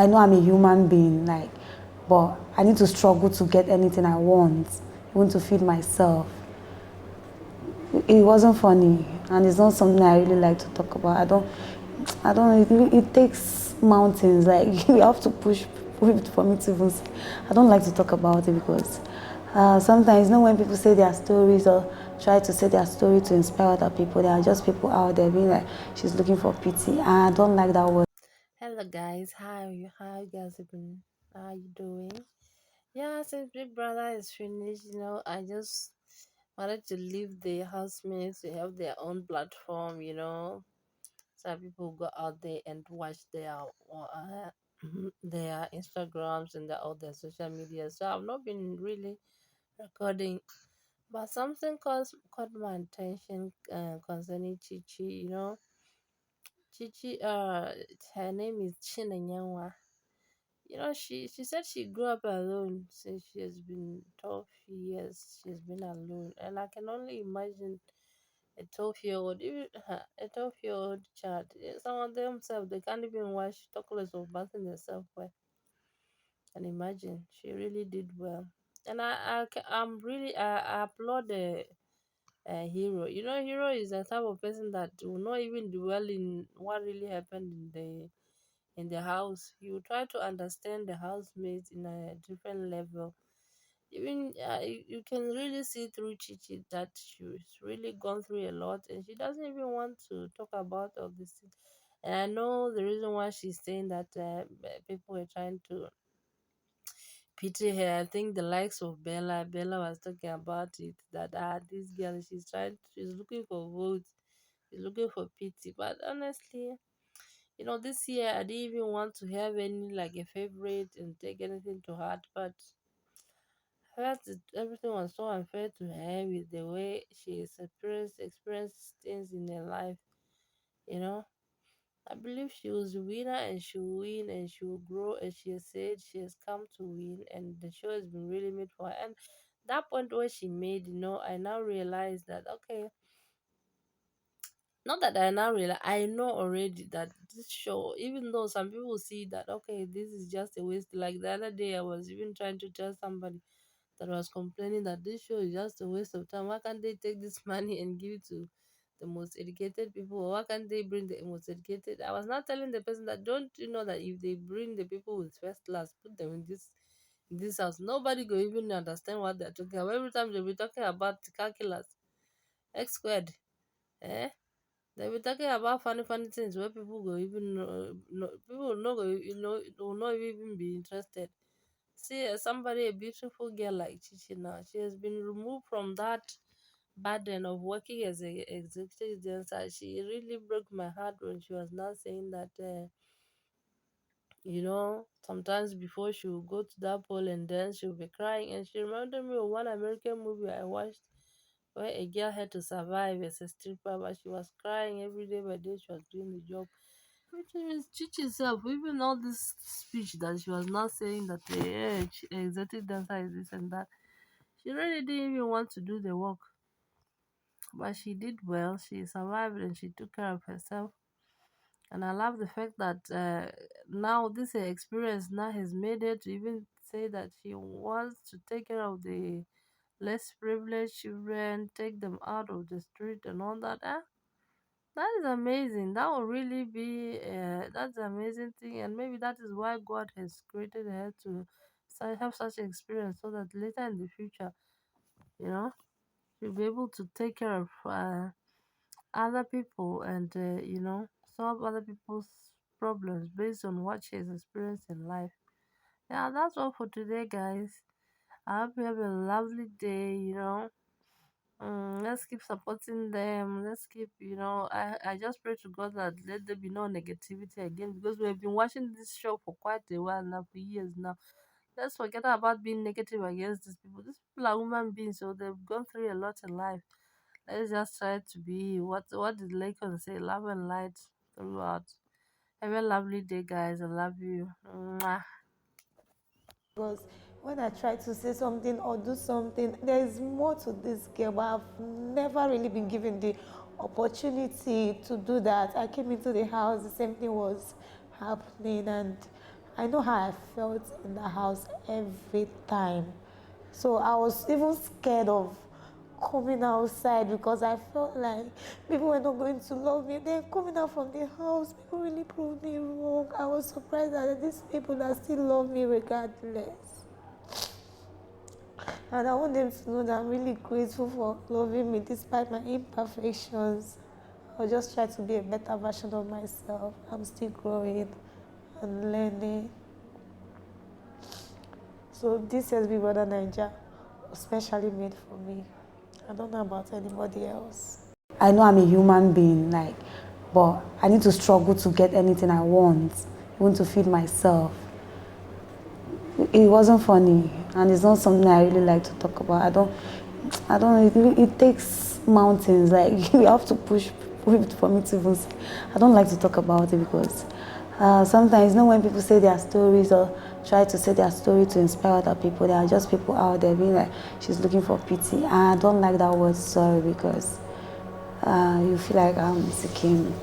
I know I'm a human being, like, but I need to struggle to get anything I want, even to feed myself. It wasn't funny, and it's not something I really like to talk about. I don't. It takes mountains. Like you have to push for me to even. I don't like to talk about it because sometimes, you know, when people say their stories or try to say their story to inspire other people, there are just people out there being like, she's looking for pity. And I don't like that word. Hello guys, how you guys have been? How you doing? Yeah, since Big Brother is finished, I just wanted to leave the housemates to have their own platform, so people go out there and watch their Instagrams and all their social media. So I've not been really recording, but something caught my attention concerning Chichi. Chichi, her name is Chinenyanwa. She said she grew up alone since she has been 12 years. She's been alone, and I can only imagine a 12-year-old, even a 12-year-old child. Some of themselves they can't even wash chocolates or bathing themselves well. And imagine she really did well, and I'm really I applaud the hero. Hero is the type of person that will not even dwell in what really happened in the house. You try to understand the housemates in a different level. Even you can really see through Chichi that she's really gone through a lot, and she doesn't even want to talk about all this thing. And I know the reason why she's saying that people were trying to pity her. I think the likes of Bella was talking about it, that this girl, she's looking for votes, she's looking for pity. But honestly, this year I didn't even want to have any like a favorite and take anything to heart, but I felt everything was so unfair to her with the way she experienced things in her life. You know, I believe she was a winner and she will win and she will grow, and she has said she has come to win, and the show has been really made for her. And that point where she made, I now realize that okay, not that I now realize, I know already that this show, even though some people see that okay, this is just a waste. Like the other day, I was even trying to tell somebody that was complaining that this show is just a waste of time. Why can't they take this money and give it to the most educated people? Or why can't they bring the most educated? I was not telling the person that don't you know that if they bring the people with first class, put them in this house, nobody go even understand what they're talking about. Every time they'll be talking about calculus, x squared, eh? They'll be talking about funny things where people go even people will not go, will not even be interested. See, somebody, a beautiful girl like Chichi now, she has been removed from that burden of working as a executive dancer. She really broke my heart when she was now saying that, sometimes before she would go to that pole and dance, she would be crying. And she reminded me of one American movie I watched where a girl had to survive as a stripper, but she was crying every day by day she was doing the job. Which is Chichi herself, even all this speech that she was not saying that exotic dancer is this and that. She really didn't even want to do the work, but she did well. She survived and she took care of herself. And I love the fact that now this experience now has made her to even say that she wants to take care of the less privileged children, take them out of the street and all that. That is amazing. That will really be that's an amazing thing, and maybe that is why God has created her to have such experience, so that later in the future, you know, she'll be able to take care of other people and solve other people's problems based on what she has experienced in life. Yeah, that's all for today, guys. I hope you have a lovely day. Let's keep supporting them. Let's keep, I just pray to God that let there be no negativity again, because we have been watching this show for quite a while now, for years now. Let's forget about being negative against these people. These people are human beings, so they've gone through a lot in life. Let's just try to be what did Lakon say? Love and light throughout. Have a lovely day, guys. I love you. Mwah. Because when I try to say something or do something, there is more to this girl, but I've never really been given the opportunity to do that. I came into the house, the same thing was happening, and I know how I felt in the house every time. So I was even scared of coming outside because I felt like people were not going to love me. Then coming out from the house, people really proved me wrong. I was surprised that these people that still love me regardless. And I want them to know that I'm really grateful for loving me despite my imperfections. I'll just try to be a better version of myself. I'm still growing and learning. So this year's Big Brother Niger was specially made for me. I don't know about anybody else. I know I'm a human being, but I need to struggle to get anything I want, even to feed myself. It wasn't funny, and it's not something I really like to talk about. I don't. It takes mountains. Like you have to push for me to even. I don't like to talk about it because sometimes, when people say their stories or try to say their story to inspire other people, there are just people out there being like, she's looking for pity. And I don't like that word sorry because you feel like I'm seeking